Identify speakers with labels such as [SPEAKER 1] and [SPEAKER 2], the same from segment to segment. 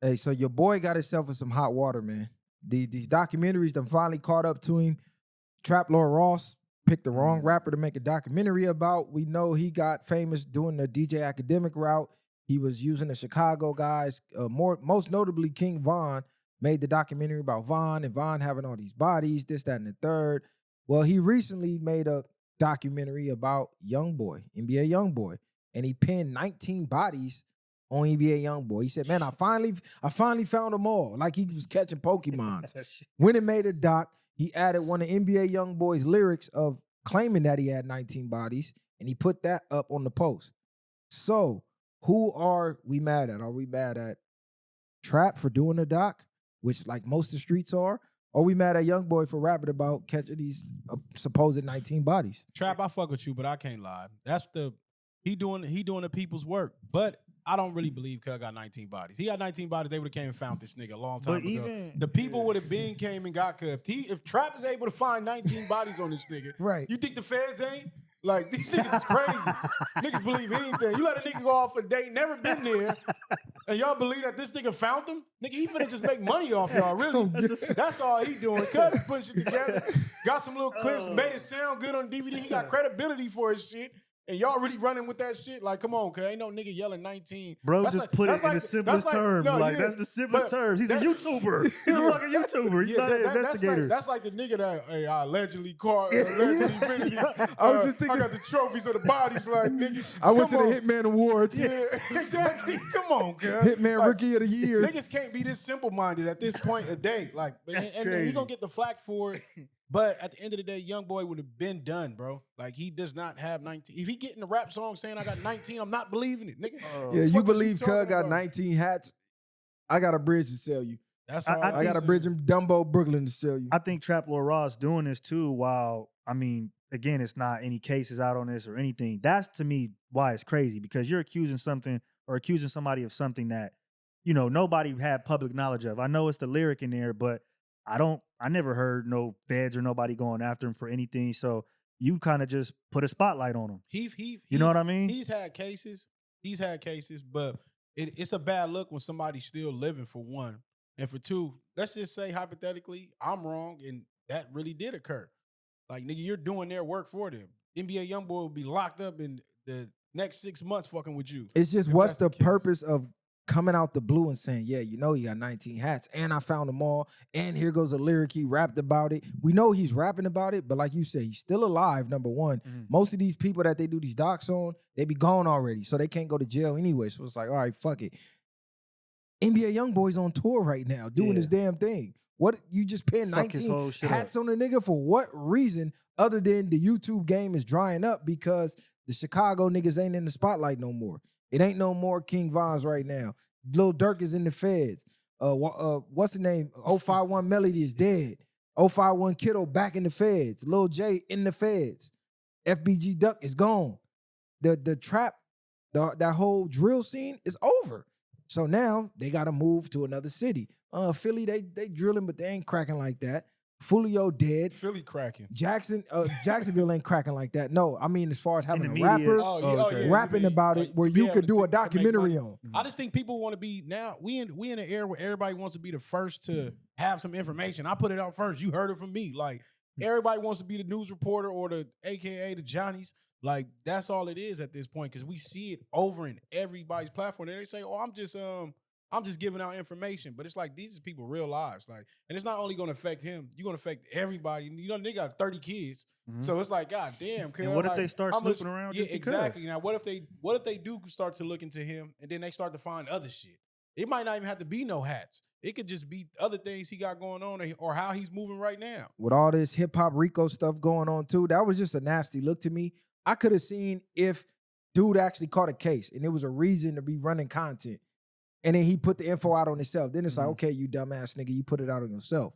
[SPEAKER 1] Hey, so your boy got himself in some hot water, man. These documentaries done finally caught up to him. Trap Lord Ross picked the wrong rapper to make a documentary about. We know he got famous doing the DJ Academic route. He was using the Chicago guys. Most notably, King Von made the documentary about Von and Von having all these bodies, this, that, and the third. Well, he recently made a documentary about Youngboy, NBA Youngboy, and he pinned 19 bodies on NBA Youngboy. He said, man, I finally found them all. Like he was catching Pokemons. When it made a doc, he added one of NBA Youngboy's lyrics of claiming that he had 19 bodies, and he put that up on the post. So, who are we mad at? Are we mad at Trap for doing the doc, which like most of the streets are? Or are we mad at Youngboy for rapping about catching these supposed 19 bodies?
[SPEAKER 2] Trap, I fuck with you, but I can't lie. He doing the people's work. But I don't really believe Cuz got 19 bodies. He got 19 bodies, they would have came and found this nigga a long time ago. The people would have been came and got Cuz. If Trap is able to find 19 bodies on this nigga,
[SPEAKER 1] right?
[SPEAKER 2] You think the feds ain't? Like, these niggas is crazy. Niggas believe anything. You let a nigga go off a date, never been there, and y'all believe that this nigga found them? Nigga, he finna just make money off y'all, really. That's all he doing. Cuz is putting shit together. Got some little clips, made it sound good on DVD. He got credibility for his shit. And y'all really running with that shit? Like, come on, cuz ain't no nigga yelling 19.
[SPEAKER 3] Bro, that's just like, put it in the simplest terms. No, like, that's the simplest terms. He's a YouTuber. He's a fucking YouTuber. He's not an investigator.
[SPEAKER 2] That's like the nigga that, hey, I allegedly caught, allegedly finished.
[SPEAKER 1] I was just thinking.
[SPEAKER 2] I got the trophies of the bodies, like, nigga.
[SPEAKER 1] I went to the Hitman Awards.
[SPEAKER 2] Yeah, exactly. Come on, cuz.
[SPEAKER 1] Hitman like, Rookie of the Year.
[SPEAKER 2] Niggas can't be this simple-minded at this point a day. Like, and he gonna get the flack for it. But at the end of the day, Youngboy would have been done, bro. Like, he does not have 19. If he get in a rap song saying I got 19, I'm not believing it, nigga.
[SPEAKER 1] Yeah, you believe Cuz got 19 hats? I got a bridge to sell you.
[SPEAKER 2] That's all.
[SPEAKER 1] I got a bridge in Dumbo, Brooklyn to sell you.
[SPEAKER 3] I think Trap Lord Ross doing this too. While I mean, again, it's not any cases out on this or anything. That's to me why it's crazy, because you're accusing something or accusing somebody of something that, you know, nobody had public knowledge of. I know it's the lyric in there, but I never heard no feds or nobody going after him for anything. So you kind of just put a spotlight on him. You know what I mean?
[SPEAKER 2] He's had cases, but it's a bad look when somebody's still living, for one. And for two, let's just say hypothetically, I'm wrong and that really did occur. Like, nigga, you're doing their work for them. NBA Youngboy will be locked up in the next 6 months fucking with you.
[SPEAKER 1] It's just, what's the purpose of coming out the blue and saying, yeah, you know, he got 19 hats and I found them all, and here goes a lyric, he rapped about it. We know he's rapping about it, but like you say, he's still alive, number one. Most of these people that they do these docs on, they be gone already, so they can't go to jail anyway. So it's like, all right, fuck it. NBA Youngboy's on tour right now doing his damn thing. What, you just paying 19 hats on a nigga for what reason, other than the YouTube game is drying up because the Chicago niggas ain't in the spotlight no more. It ain't no more King Vons right now. Lil Durk is in the feds. What's the name? 051 Melody is dead. 051 Kiddo back in the feds. Lil J in the feds. FBG Duck is gone. The trap, that whole drill scene is over. So now they got to move to another city. Philly, they drilling, but they ain't cracking like that. Fulio dead.
[SPEAKER 2] Philly cracking.
[SPEAKER 1] Jacksonville ain't cracking like that. No, I mean as far as having a rapper rapping about it where you could do a documentary on.
[SPEAKER 2] I just think people want to be, now we in an era where everybody wants to be the first to have some information. I put it out first. You heard it from me. Like, everybody wants to be the news reporter or the AKA the Johnnies. Like, that's all it is at this point, because we see it over in everybody's platform. And they say, oh, I'm just giving out information. But it's like, these are people real lives. Like, and it's not only going to affect him, you're going to affect everybody. You know, they got 30 kids. So it's like, God damn.
[SPEAKER 3] And what if they start snooping around?
[SPEAKER 2] Yeah, exactly. Now, what if they do start to look into him and then they start to find other shit? It might not even have to be no hats. It could just be other things he got going on or how he's moving right now.
[SPEAKER 1] With all this hip-hop Rico stuff going on too, that was just a nasty look to me. I could have seen if dude actually caught a case and there was a reason to be running content. And then he put the info out on himself. Then it's like, okay, you dumbass nigga, you put it out on yourself.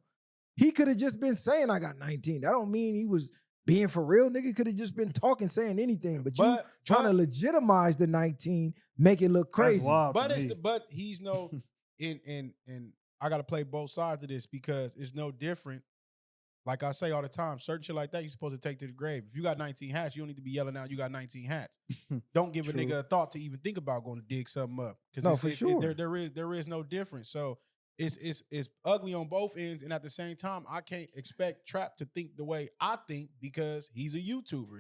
[SPEAKER 1] He could have just been saying I got 19. That don't mean he was being for real. Nigga could have just been talking, saying anything. But you trying to legitimize the 19, make it look crazy.
[SPEAKER 2] But he's no, and I got to play both sides of this, because it's no different. like I say all the time, certain shit like that you're supposed to take to the grave. If you got 19 hats, you don't need to be yelling out you got 19 hats. Don't give a
[SPEAKER 3] True.
[SPEAKER 2] nigga a thought to even think about going to dig something up.
[SPEAKER 1] No,
[SPEAKER 2] Because
[SPEAKER 1] for sure.
[SPEAKER 2] there is no difference. So it's ugly on both ends, and at the same time, I can't expect Trap to think the way I think because he's a YouTuber.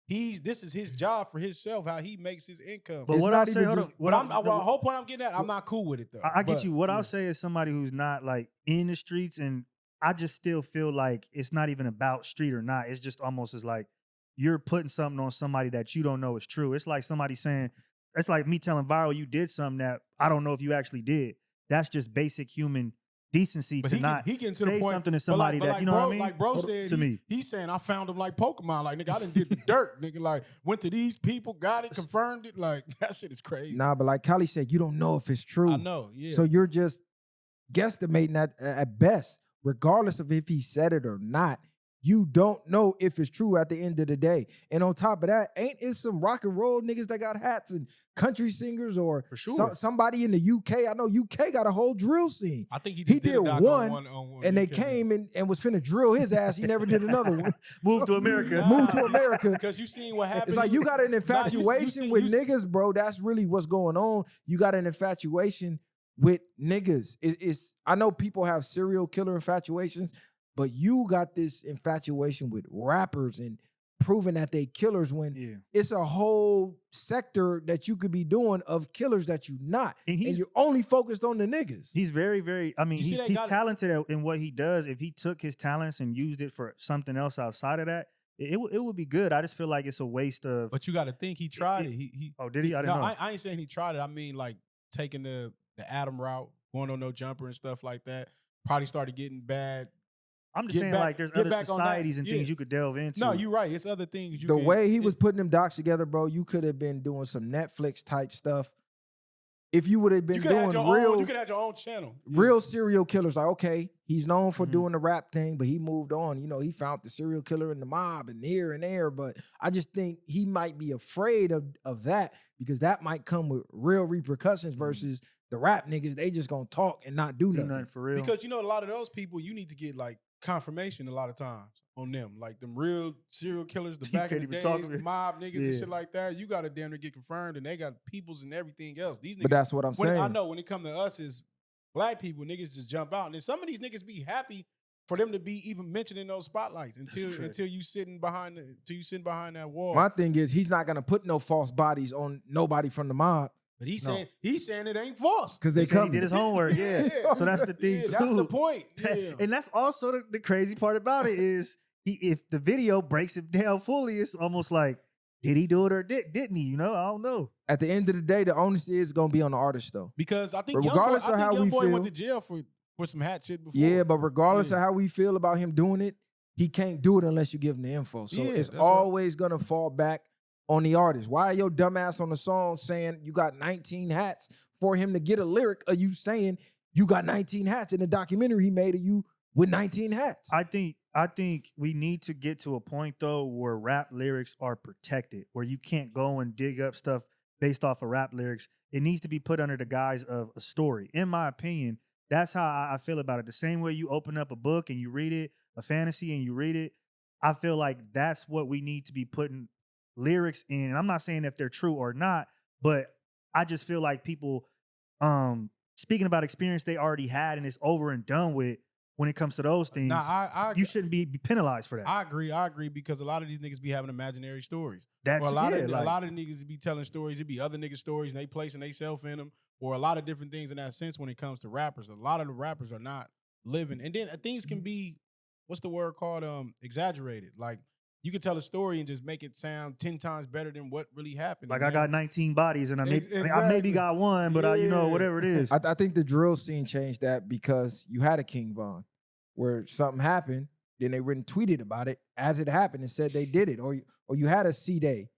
[SPEAKER 2] This is his job for himself, how he makes his income.
[SPEAKER 3] But
[SPEAKER 1] It's
[SPEAKER 3] what
[SPEAKER 1] not
[SPEAKER 3] I'll say,
[SPEAKER 1] even
[SPEAKER 3] hold
[SPEAKER 1] just-
[SPEAKER 3] on.
[SPEAKER 2] But the whole point I'm getting at, I'm not cool with it though.
[SPEAKER 3] I get
[SPEAKER 2] But,
[SPEAKER 3] you. What
[SPEAKER 2] yeah.
[SPEAKER 3] I'll say is somebody who's not like in the streets, and I just still feel like it's not even about street or not. It's just almost as like you're putting something on somebody that you don't know is true. It's like somebody saying, it's like me telling Viral you did something that I don't know if you actually did. That's just basic human decency
[SPEAKER 2] But
[SPEAKER 3] to
[SPEAKER 2] he
[SPEAKER 3] not
[SPEAKER 2] getting to
[SPEAKER 3] say
[SPEAKER 2] the point,
[SPEAKER 3] something to somebody
[SPEAKER 2] but
[SPEAKER 3] that, you know what I mean?
[SPEAKER 2] Like bro said,
[SPEAKER 3] to me.
[SPEAKER 2] he's saying I found him like Pokemon. Like nigga, I done did the dirt. Nigga, like went to these people, got it, confirmed it. Like that shit is crazy.
[SPEAKER 1] Nah, but like Kali said, you don't know if it's true.
[SPEAKER 2] I know. Yeah.
[SPEAKER 1] So you're just guesstimating at best, regardless of if he said it or not. You don't know if it's true at the end of the day. And on top of that, ain't it some rock and roll niggas that got hats and country singers or
[SPEAKER 3] For sure.
[SPEAKER 1] somebody in the UK? I know UK got a whole drill scene.
[SPEAKER 2] I think he
[SPEAKER 1] he
[SPEAKER 2] did
[SPEAKER 1] did
[SPEAKER 2] a doc
[SPEAKER 1] one,
[SPEAKER 2] on one
[SPEAKER 1] And they
[SPEAKER 2] UK.
[SPEAKER 1] came and was finna drill his ass. He never did another one.
[SPEAKER 3] Move to America.
[SPEAKER 1] Move to America.
[SPEAKER 2] Because you seen what happened.
[SPEAKER 1] It's like you got an infatuation with
[SPEAKER 2] niggas.
[SPEAKER 1] niggas, bro. That's really what's going on. You got an infatuation with niggas. It's I know people have serial killer infatuations, but you got this infatuation with rappers and proving that they killers when
[SPEAKER 3] Yeah.
[SPEAKER 1] it's a whole sector that you could be doing of killers that you not.
[SPEAKER 3] And
[SPEAKER 1] And you're only focused on the niggas.
[SPEAKER 3] He's very, very. I mean,
[SPEAKER 2] You see they
[SPEAKER 3] he's
[SPEAKER 2] got-
[SPEAKER 3] talented in what he does. If he took his talents and used it for something else outside of that, it would be good. I just feel like it's a waste of.
[SPEAKER 2] But you got to think he tried it. He
[SPEAKER 3] Oh, did he? I didn't
[SPEAKER 2] no,
[SPEAKER 3] know.
[SPEAKER 2] I ain't saying he tried it. I mean like taking the Adam route, going on no jumper and stuff like that. Probably started getting bad.
[SPEAKER 3] I'm just
[SPEAKER 2] get
[SPEAKER 3] saying,
[SPEAKER 2] back-
[SPEAKER 3] like, there's
[SPEAKER 2] get
[SPEAKER 3] other
[SPEAKER 2] back on that.
[SPEAKER 3] societies and
[SPEAKER 2] Yeah.
[SPEAKER 3] things you could delve into.
[SPEAKER 2] No, you're right. It's other things.
[SPEAKER 1] The way he was putting them docs together, bro, you could have been doing some Netflix type stuff. If you would have been
[SPEAKER 2] you could have
[SPEAKER 1] doing
[SPEAKER 2] your
[SPEAKER 1] real,
[SPEAKER 2] own. You could have your own channel.
[SPEAKER 1] real serial killers, like, okay, he's known for
[SPEAKER 3] Mhm.
[SPEAKER 1] doing the rap thing, but he moved on. You know, he found the serial killer in the mob and here and there. But I just think he might be afraid of that because that might come with real repercussions versus the rap niggas. They just gonna talk and not do
[SPEAKER 3] do
[SPEAKER 1] nothing.
[SPEAKER 3] nothing for real.
[SPEAKER 2] Because you know a lot of those people, you need to get like confirmation a lot of times on them, like them real serial killers, the
[SPEAKER 3] You
[SPEAKER 2] back in
[SPEAKER 3] can't
[SPEAKER 2] the
[SPEAKER 3] even talk
[SPEAKER 2] days,
[SPEAKER 3] to
[SPEAKER 2] the
[SPEAKER 3] me.
[SPEAKER 2] mob niggas and
[SPEAKER 3] Yeah.
[SPEAKER 2] shit like that. You got to damn near get confirmed, and they got peoples and everything else. These niggas,
[SPEAKER 1] But that's what I'm
[SPEAKER 2] when,
[SPEAKER 1] saying.
[SPEAKER 2] I know when it come to us as black people, niggas just jump out, and then some of these niggas be happy for them to be even mentioned in those spotlights until you sitting behind that wall.
[SPEAKER 1] My thing is, he's not gonna put no false bodies on nobody from the mob
[SPEAKER 2] But he's
[SPEAKER 3] No.
[SPEAKER 2] saying it ain't false.
[SPEAKER 1] because
[SPEAKER 3] He
[SPEAKER 1] they
[SPEAKER 3] said he
[SPEAKER 1] come.
[SPEAKER 3] did his homework. Yeah. So that's the thing,
[SPEAKER 2] Yeah,
[SPEAKER 3] too.
[SPEAKER 2] that's the point. Yeah.
[SPEAKER 3] And that's also the crazy part about it is if the video breaks it down fully, it's almost like, did he do it or didn't he? You know, I don't know.
[SPEAKER 1] At the end of the day, the onus is gonna be on the artist, though.
[SPEAKER 2] Because I think
[SPEAKER 1] Regardless of how we
[SPEAKER 2] Youngboy went
[SPEAKER 1] feel-
[SPEAKER 2] to jail for some hat shit before.
[SPEAKER 1] Yeah, but regardless
[SPEAKER 2] Yeah.
[SPEAKER 1] of how we feel about him doing it, he can't do it unless you give him the info. So
[SPEAKER 2] Yeah,
[SPEAKER 1] it's
[SPEAKER 2] that's right.
[SPEAKER 1] always gonna fall back on the artist. Why are your dumbass on the song saying you got 19 hats for him to get a lyric? Are you saying you got 19 hats in the documentary he made of you with 19 hats?
[SPEAKER 3] I think we need to get to a point though where rap lyrics are protected, where you can't go and dig up stuff based off of rap lyrics. It needs to be put under the guise of a story. In my opinion, that's how I feel about it. The same way you open up a book and you read it, a fantasy and you read it, I feel like that's what we need to be putting lyrics in. And I'm not saying if they're true or not, but I just feel like people speaking about experience they already had and it's over and done with when it comes to those things.
[SPEAKER 2] Nah, I
[SPEAKER 3] You shouldn't be penalized for that.
[SPEAKER 2] I agree because a lot of these niggas be having imaginary stories.
[SPEAKER 3] That's
[SPEAKER 2] Or a lot
[SPEAKER 3] yeah,
[SPEAKER 2] of
[SPEAKER 3] like,
[SPEAKER 2] a lot of niggas be telling stories. It be other niggas' stories and they placing themselves in them, or a lot of different things in that sense. When it comes to rappers, a lot of the rappers are not living, and then things can be, what's the word called? Exaggerated. Like you can tell a story and just make it sound 10 times better than what really happened.
[SPEAKER 3] like
[SPEAKER 2] And
[SPEAKER 3] I got
[SPEAKER 2] now-
[SPEAKER 3] 19 bodies and I maybe
[SPEAKER 2] Exactly.
[SPEAKER 3] got one, but you know,
[SPEAKER 2] Yeah.
[SPEAKER 3] whatever it is.
[SPEAKER 1] I think the drill scene changed that because you had a King Von where something happened, then they went and tweeted about it as it happened and said they did it. Or you had a C-Day,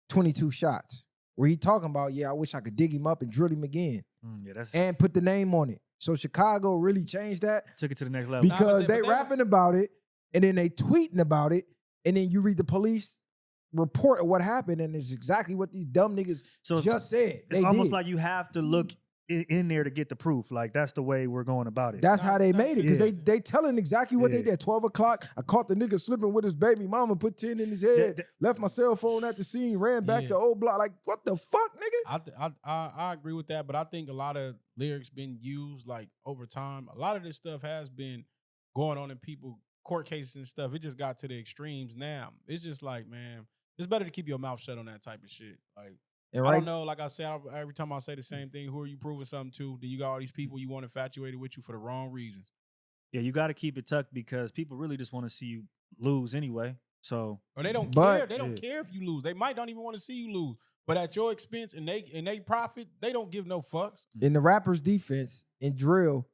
[SPEAKER 1] 22 shots, where he talking about, yeah, I wish I could dig him up and drill him again
[SPEAKER 3] Yeah, that's
[SPEAKER 1] and put the name on it. So Chicago really changed that
[SPEAKER 3] took it to the next level.
[SPEAKER 1] because
[SPEAKER 2] but
[SPEAKER 1] they
[SPEAKER 2] they-
[SPEAKER 1] rapping about it and then they tweeting about it and then you read the police report of what happened and it's exactly what these dumb niggas
[SPEAKER 3] So
[SPEAKER 1] just said.
[SPEAKER 3] it's
[SPEAKER 1] They
[SPEAKER 3] almost
[SPEAKER 1] did.
[SPEAKER 3] like you have to look in there to get the proof. Like that's the way we're going about it.
[SPEAKER 1] That's how they
[SPEAKER 2] Not
[SPEAKER 1] made it, because
[SPEAKER 3] yeah.
[SPEAKER 1] they telling exactly what they
[SPEAKER 3] Yeah.
[SPEAKER 1] did. 12 o'clock, I caught the nigga slipping with his baby mama, put 10 in his head, left my cell phone at the scene, ran back
[SPEAKER 2] Yeah.
[SPEAKER 1] to old block. Like, what the fuck, nigga?
[SPEAKER 2] I agree with that, but I think a lot of lyrics been used like over time. A lot of this stuff has been going on in people court cases and stuff. It just got to the extremes now. It's just like, man, it's better to keep your mouth shut on that type of shit. Like,
[SPEAKER 1] And
[SPEAKER 2] I
[SPEAKER 1] right,
[SPEAKER 2] don't know. Like I said, every time I say the same thing, who are you proving something to? Then you got all these people you want infatuated with you for the wrong reasons.
[SPEAKER 3] Yeah, you got to keep it tucked because people really just want to see you lose anyway. So
[SPEAKER 2] Or they don't
[SPEAKER 1] But-
[SPEAKER 2] care. They don't care if you lose. They might not even want to see you lose. But at your expense and they profit, they don't give no fucks.
[SPEAKER 1] in the rapper's defense, in drill,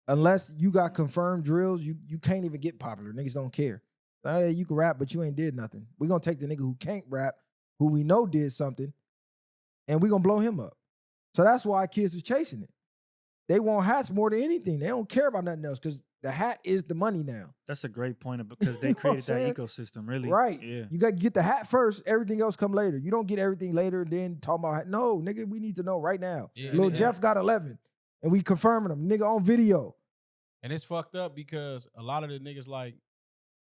[SPEAKER 1] unless you got confirmed drills, you can't even get popular. Niggas don't care. Hey, you can rap, but you ain't did nothing. We're gonna take the nigga who can't rap, who we know did something, and we're gonna blow him up. So that's why kids are chasing it. They want hats more than anything. They don't care about nothing else because the hat is the money now.
[SPEAKER 3] that's a great point because they
[SPEAKER 1] You know what I'm
[SPEAKER 3] created that ecosystem, really.
[SPEAKER 1] Right.
[SPEAKER 3] Yeah.
[SPEAKER 1] You got to get the hat first. Everything else come later. You don't get everything later and then talk about hat. No, nigga, we need to know right now.
[SPEAKER 2] Yeah,
[SPEAKER 1] Lil
[SPEAKER 2] and-
[SPEAKER 1] Jeff got 11, and we confirming him. Nigga on video.
[SPEAKER 2] And it's fucked up because a lot of the niggas like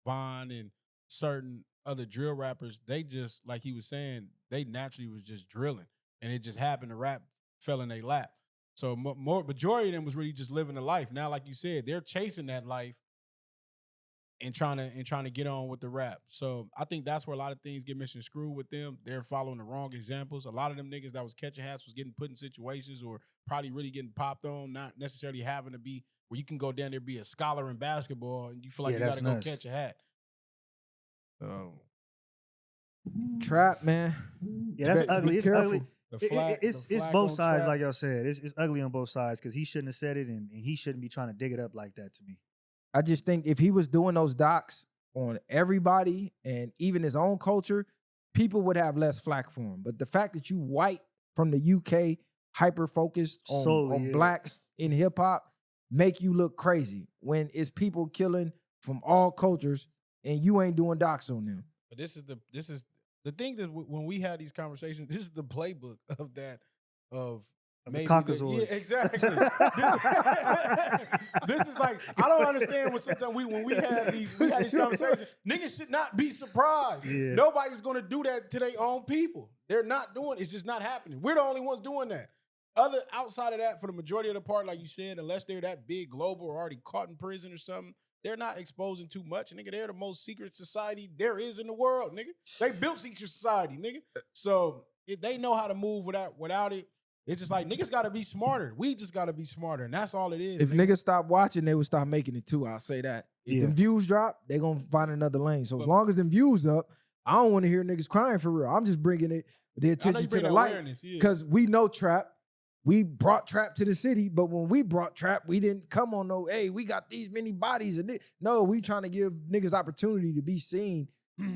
[SPEAKER 2] Von and certain other drill rappers, they just, like he was saying, they naturally was just drilling. And it just happened to rap fell in their lap. So majority of them was really just living a life. Now, like you said, they're chasing that life and trying to get on with the rap. So I think that's where a lot of things get misconstrued with them. They're following the wrong examples. A lot of them niggas that was catching hats was getting put in situations or probably really getting popped on, not necessarily having to be where you can go down there be a scholar in basketball and you feel like
[SPEAKER 3] Yeah,
[SPEAKER 2] you
[SPEAKER 3] that's
[SPEAKER 2] gotta go
[SPEAKER 3] nuts.
[SPEAKER 2] catch a hat. So
[SPEAKER 1] Trap, man.
[SPEAKER 3] Yeah, that's
[SPEAKER 1] Be
[SPEAKER 3] ugly. It's
[SPEAKER 1] careful.
[SPEAKER 3] ugly.
[SPEAKER 2] the
[SPEAKER 3] It-
[SPEAKER 2] flag,
[SPEAKER 3] it's
[SPEAKER 2] the flag
[SPEAKER 3] both
[SPEAKER 2] on
[SPEAKER 3] sides,
[SPEAKER 2] trap.
[SPEAKER 3] like y'all said. It's ugly on both sides because he shouldn't have said it and he shouldn't be trying to dig it up like that to me.
[SPEAKER 1] I just think if he was doing those docs on everybody and even his own culture, people would have less flack for him. But the fact that you white from the UK, hyper focused on,
[SPEAKER 3] Solely,
[SPEAKER 1] on
[SPEAKER 3] yeah.
[SPEAKER 1] blacks in hip hop, make you look crazy when it's people killing from all cultures and you ain't doing docs on them.
[SPEAKER 2] But this is the thing that when we had these conversations, this is the playbook of that of
[SPEAKER 3] Of the
[SPEAKER 2] maybe
[SPEAKER 3] Caucasoids.
[SPEAKER 2] yeah, exactly. This is like I don't understand when sometimes when we had these conversations, niggas should not be surprised.
[SPEAKER 3] Yeah.
[SPEAKER 2] Nobody's gonna do that to their own people. They're not doing it's just not happening. We're the only ones doing that. Outside of that, for the majority of the part, like you said, unless they're that big global or already caught in prison or something, they're not exposing too much. Nigga, they're the most secret society there is in the world, nigga. They built secret society, nigga. So if they know how to move without it, it's just like niggas gotta be smarter. We just gotta be smarter. And that's all it is.
[SPEAKER 1] If niggas stop watching, they would stop making it too. I'll say that. If
[SPEAKER 3] Yeah.
[SPEAKER 1] the views drop, they gonna find another lane. So as long as them views up, I don't want to hear niggas crying for real. I'm just bringing it the
[SPEAKER 2] I know
[SPEAKER 1] attention
[SPEAKER 2] you
[SPEAKER 1] to
[SPEAKER 2] bring
[SPEAKER 1] the
[SPEAKER 2] that
[SPEAKER 1] light
[SPEAKER 2] awareness, yeah.
[SPEAKER 1] because we know trap. We brought trap to the city, but when we brought trap, we didn't come on no, hey, we got these many bodies. And no, we trying to give niggas opportunity to be seen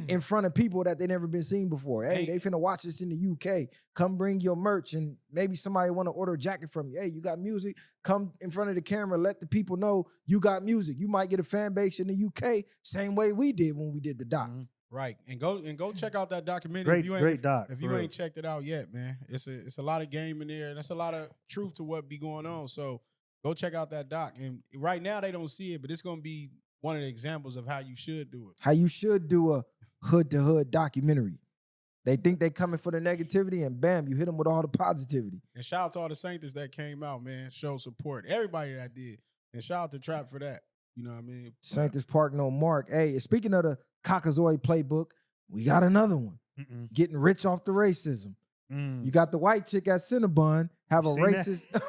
[SPEAKER 1] in front of people that they never been seen before. Hey, they finna watch this in the UK. Come bring your merch and maybe somebody want to order a jacket from you. Hey, you got music? Come in front of the camera. Let the people know you got music. You might get a fan base in the UK, same way we did when we did the doc.
[SPEAKER 3] Mhm.
[SPEAKER 2] Right. And go check out that documentary.
[SPEAKER 3] Great,
[SPEAKER 2] if you ain't,
[SPEAKER 3] great doc.
[SPEAKER 2] If
[SPEAKER 3] for
[SPEAKER 2] you
[SPEAKER 3] real.
[SPEAKER 2] ain't checked it out yet, man, it's a lot of game in there, and that's a lot of truth to what be going on. So go check out that doc. And right now they don't see it, but it's gonna be one of the examples of how you should do it.
[SPEAKER 1] How you should do a hood to hood documentary. They think they coming for the negativity and bam, you hit them with all the positivity.
[SPEAKER 2] And shout out to all the Sainters that came out, man. Show support. Everybody that did. And shout out to Trap for that. You know what I mean?
[SPEAKER 1] Saints Park no mark. Hey, speaking of the Caucasoid playbook, we got another one.
[SPEAKER 3] Mm-mm.
[SPEAKER 1] Getting rich off the racism.
[SPEAKER 3] Mm.
[SPEAKER 1] You got the white chick at Cinnabon have a
[SPEAKER 3] You seen that?
[SPEAKER 1] racist